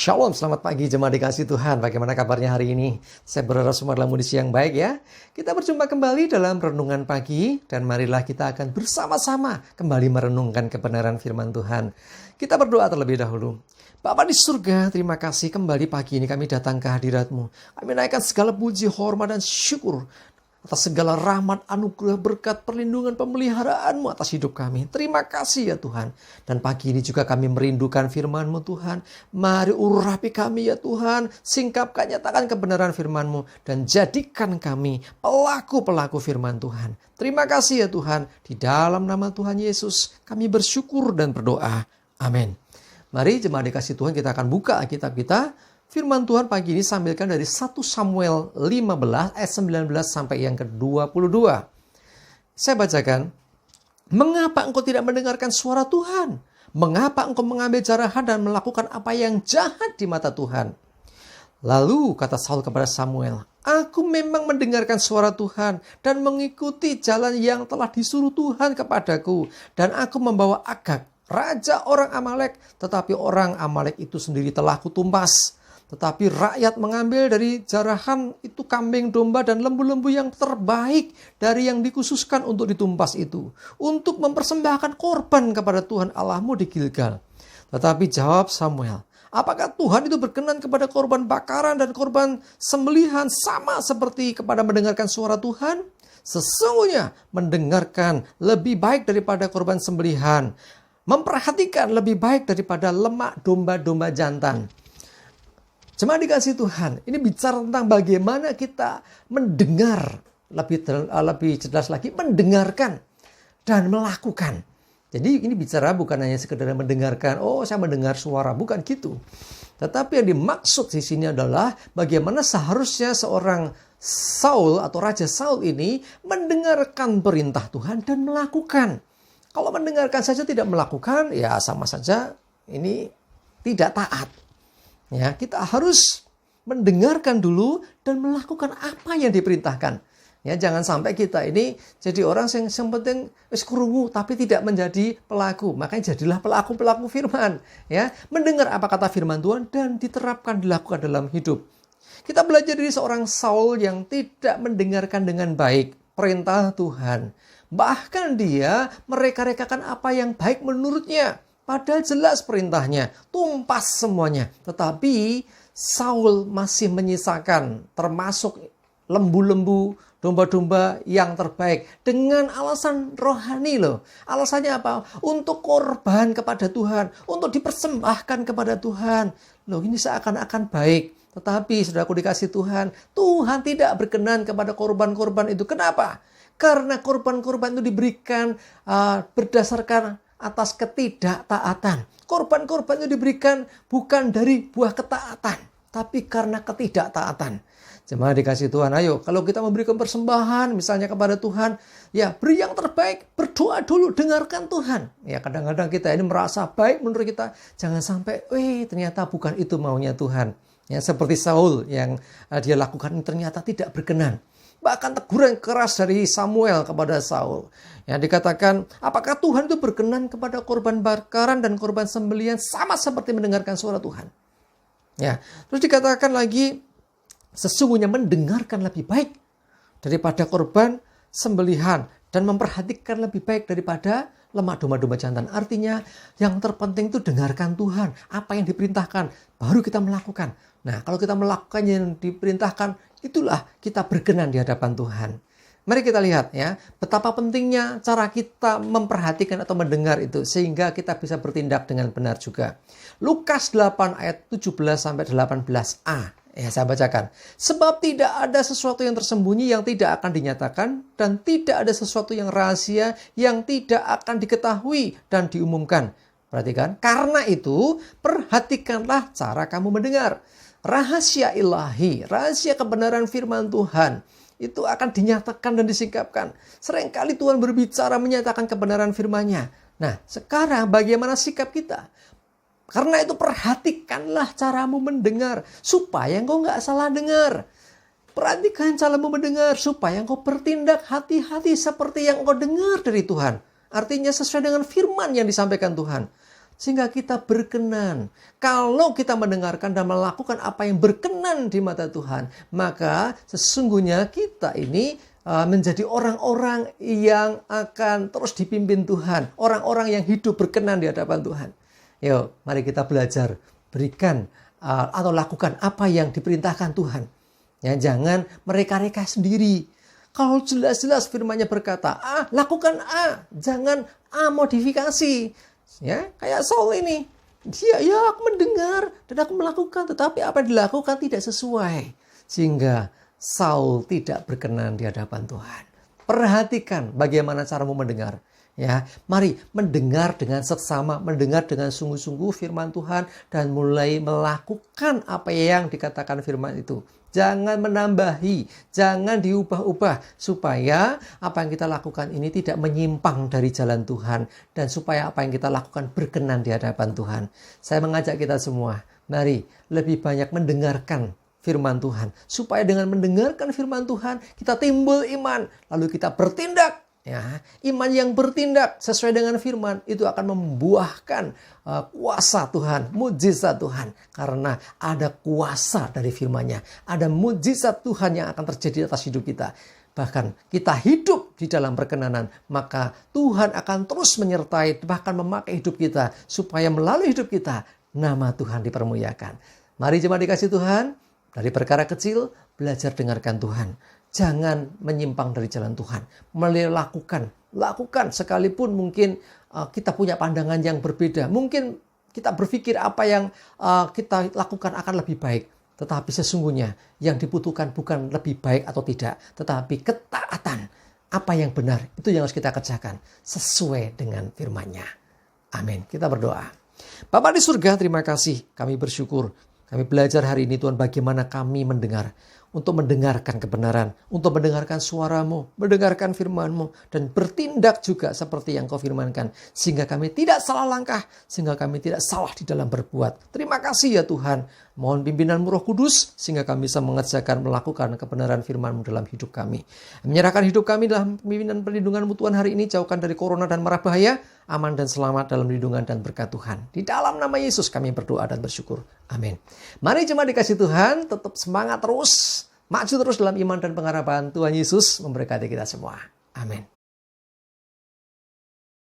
Shalom, selamat pagi jemaat dikasih Tuhan. Bagaimana kabarnya hari ini? Saya berharap semua dalam kondisi yang baik ya. Kita berjumpa kembali dalam renungan pagi dan marilah kita akan bersama-sama kembali merenungkan kebenaran firman Tuhan. Kita berdoa terlebih dahulu. Bapa di surga, terima kasih kembali pagi ini kami datang ke hadirat-Mu. Kami naikkan segala puji, hormat dan syukur atas segala rahmat, anugerah, berkat, perlindungan, pemeliharaan-Mu atas hidup kami. Terima kasih ya Tuhan. Dan pagi ini juga kami merindukan firman-Mu Tuhan. Mari urapi kami ya Tuhan. Singkapkan, nyatakan kebenaran firman-Mu. Dan jadikan kami pelaku-pelaku firman Tuhan. Terima kasih ya Tuhan. Di dalam nama Tuhan Yesus kami bersyukur dan berdoa. Amin. Mari jemaat dikasih Tuhan, kita akan buka Alkitab kita. Firman Tuhan pagi ini sambilkan dari 1 Samuel 15 ayat 19 sampai yang ke-22. Saya bacakan. Mengapa engkau tidak mendengarkan suara Tuhan? Mengapa engkau mengambil jarahan dan melakukan apa yang jahat di mata Tuhan? Lalu kata Saul kepada Samuel, aku memang mendengarkan suara Tuhan dan mengikuti jalan yang telah disuruh Tuhan kepadaku. Dan aku membawa Agag, raja orang Amalek, tetapi orang Amalek itu sendiri telah kutumpas. Tetapi rakyat mengambil dari jarahan itu kambing, domba, dan lembu-lembu yang terbaik dari yang dikhususkan untuk ditumpas itu, untuk mempersembahkan korban kepada Tuhan Allahmu di Gilgal. Tetapi jawab Samuel, apakah Tuhan itu berkenan kepada korban bakaran dan korban sembelihan sama seperti kepada mendengarkan suara Tuhan? Sesungguhnya mendengarkan lebih baik daripada korban sembelihan, memperhatikan lebih baik daripada lemak domba-domba jantan. Jemaat dikasih Tuhan, ini bicara tentang bagaimana kita mendengar, lebih jelas lagi, mendengarkan dan melakukan. Jadi ini bicara bukan hanya sekedar mendengarkan, oh saya mendengar suara, bukan gitu. Tetapi yang dimaksud di sini adalah bagaimana seharusnya seorang Saul atau Raja Saul ini mendengarkan perintah Tuhan dan melakukan. Kalau mendengarkan saja tidak melakukan, ya sama saja ini tidak taat. Ya, kita harus mendengarkan dulu dan melakukan apa yang diperintahkan. Ya, jangan sampai kita ini jadi orang yang penting wis krungu tapi tidak menjadi pelaku. Makanya jadilah pelaku-pelaku firman, ya. Mendengar apa kata firman Tuhan dan diterapkan, dilakukan dalam hidup. Kita belajar dari seorang Saul yang tidak mendengarkan dengan baik perintah Tuhan. Bahkan dia mereka-rekakan apa yang baik menurutnya. Padahal jelas perintahnya, tumpas semuanya. Tetapi Saul masih menyisakan termasuk lembu-lembu, domba-domba yang terbaik. Dengan alasan rohani loh. Alasannya apa? Untuk korban kepada Tuhan. Untuk dipersembahkan kepada Tuhan. Loh ini seakan-akan baik. Tetapi saudaraku dikasih Tuhan, Tuhan tidak berkenan kepada korban-korban itu. Kenapa? Karena korban-korban itu diberikan berdasarkan atas ketidaktaatan. Korban-korban itu diberikan bukan dari buah ketaatan, tapi karena ketidaktaatan. Jemaat dikasih Tuhan, ayo kalau kita memberikan persembahan misalnya kepada Tuhan, ya beri yang terbaik, berdoa dulu, dengarkan Tuhan. Ya kadang-kadang kita ini merasa baik menurut kita, jangan sampai, ternyata bukan itu maunya Tuhan. Ya seperti Saul yang dia lakukan ternyata tidak berkenan. Bahkan teguran keras dari Samuel kepada Saul. Ya, dikatakan, apakah Tuhan itu berkenan kepada korban bakaran dan korban sembelihan sama seperti mendengarkan suara Tuhan? Ya, terus dikatakan lagi, sesungguhnya mendengarkan lebih baik daripada korban sembelihan dan memperhatikan lebih baik daripada lemak domba-domba jantan. Artinya yang terpenting itu dengarkan Tuhan. Apa yang diperintahkan, baru kita melakukan. Nah, kalau kita melakukan yang diperintahkan, itulah kita berkenan di hadapan Tuhan. Mari kita lihat ya, betapa pentingnya cara kita memperhatikan atau mendengar itu sehingga kita bisa bertindak dengan benar juga. Lukas 8 ayat 17 sampai 18a. Ya, saya bacakan. Sebab tidak ada sesuatu yang tersembunyi yang tidak akan dinyatakan dan tidak ada sesuatu yang rahasia yang tidak akan diketahui dan diumumkan. Perhatikan, karena itu perhatikanlah cara kamu mendengar. Rahasia ilahi, rahasia kebenaran firman Tuhan itu akan dinyatakan dan disingkapkan. Seringkali Tuhan berbicara menyatakan kebenaran firman-Nya. Nah, sekarang bagaimana sikap kita? Karena itu perhatikanlah caramu mendengar supaya engkau nggak salah dengar. Perhatikan caramu mendengar supaya engkau bertindak hati-hati seperti yang engkau dengar dari Tuhan. Artinya sesuai dengan firman yang disampaikan Tuhan. sehingga kita berkenan. Kalau kita mendengarkan dan melakukan apa yang berkenan di mata Tuhan, maka sesungguhnya kita ini menjadi orang-orang yang akan terus dipimpin Tuhan. Orang-orang yang hidup berkenan di hadapan Tuhan. Yuk, mari kita belajar. Berikan atau lakukan apa yang diperintahkan Tuhan. Ya, jangan mereka-reka sendiri. Kalau jelas-jelas firman-Nya berkata A, lakukan A. Jangan A modifikasi. Ya, kayak Saul ini. Dia, aku mendengar dan aku melakukan. Tetapi apa yang dilakukan tidak sesuai. Sehingga Saul tidak berkenan di hadapan Tuhan. Perhatikan bagaimana caramu mendengar. Ya, mari mendengar dengan seksama, mendengar dengan sungguh-sungguh firman Tuhan dan mulai melakukan apa yang dikatakan firman itu. Jangan menambahi, jangan diubah-ubah supaya apa yang kita lakukan ini tidak menyimpang dari jalan Tuhan dan supaya apa yang kita lakukan berkenan di hadapan Tuhan. Saya mengajak kita semua, mari lebih banyak mendengarkan firman Tuhan supaya dengan mendengarkan firman Tuhan kita timbul iman, lalu kita bertindak. Ya, iman yang bertindak sesuai dengan firman itu akan membuahkan kuasa Tuhan, mujizat Tuhan. Karena ada kuasa dari firman-Nya. Ada mujizat Tuhan yang akan terjadi atas hidup kita. Bahkan kita hidup di dalam perkenanan, maka Tuhan akan terus menyertai, bahkan memakai hidup kita. Supaya melalui hidup kita, nama Tuhan dipermuliakan. Mari jemaat dikasih Tuhan, dari perkara kecil, belajar dengarkan Tuhan. Jangan menyimpang dari jalan Tuhan. Lakukan sekalipun mungkin kita punya pandangan yang berbeda. Mungkin kita berpikir apa yang kita lakukan akan lebih baik. Tetapi sesungguhnya yang dibutuhkan bukan lebih baik atau tidak. Tetapi ketaatan. Apa yang benar itu yang harus kita kerjakan. Sesuai dengan firman-Nya. Amin. Kita berdoa. Bapa di surga, terima kasih. Kami bersyukur. Kami belajar hari ini Tuhan bagaimana kami mendengar. Untuk mendengarkan kebenaran, untuk mendengarkan suara-Mu, mendengarkan firman-Mu, dan bertindak juga seperti yang Kau firmankan. Sehingga kami tidak salah langkah, sehingga kami tidak salah di dalam berbuat. Terima kasih ya Tuhan. Mohon pimpinan-Mu Roh Kudus, sehingga kami bisa mengerjakan, melakukan kebenaran firman-Mu dalam hidup kami. Menyerahkan hidup kami dalam pimpinan perlindungan-Mu Tuhan hari ini, jauhkan dari corona dan mara bahaya, aman dan selamat dalam lindungan dan berkat Tuhan. Di dalam nama Yesus kami berdoa dan bersyukur. Amin. Mari jemaat dikasih Tuhan, tetap semangat terus. Maju terus dalam iman dan pengharapan. Tuhan Yesus memberkati kita semua. Amin.